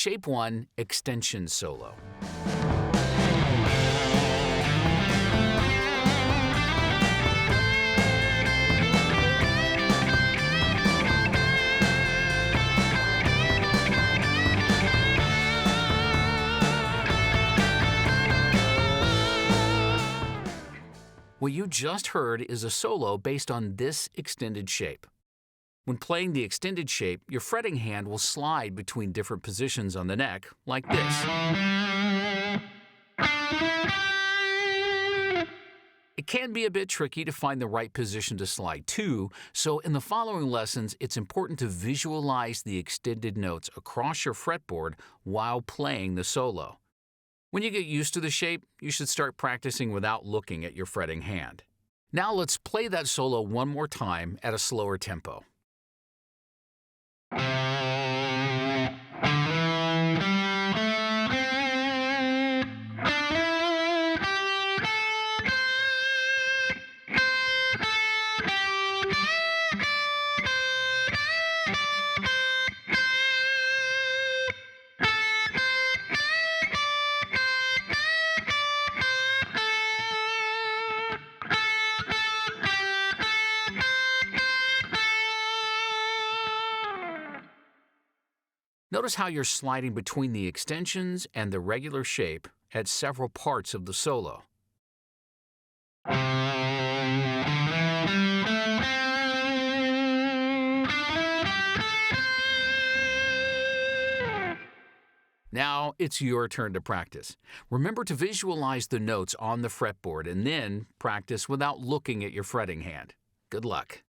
Shape 1, Extension Solo. What you just heard is a solo based on this extended shape. When playing the extended shape, your fretting hand will slide between different positions on the neck, like this. It can be a bit tricky to find the right position to slide to, so in the following lessons, it's important to visualize the extended notes across your fretboard while playing the solo. When you get used to the shape, you should start practicing without looking at your fretting hand. Now let's play that solo one more time at a slower tempo. Notice how you're sliding between the extensions and the regular shape at several parts of the solo. Now it's your turn to practice. Remember to visualize the notes on the fretboard and then practice without looking at your fretting hand. Good luck.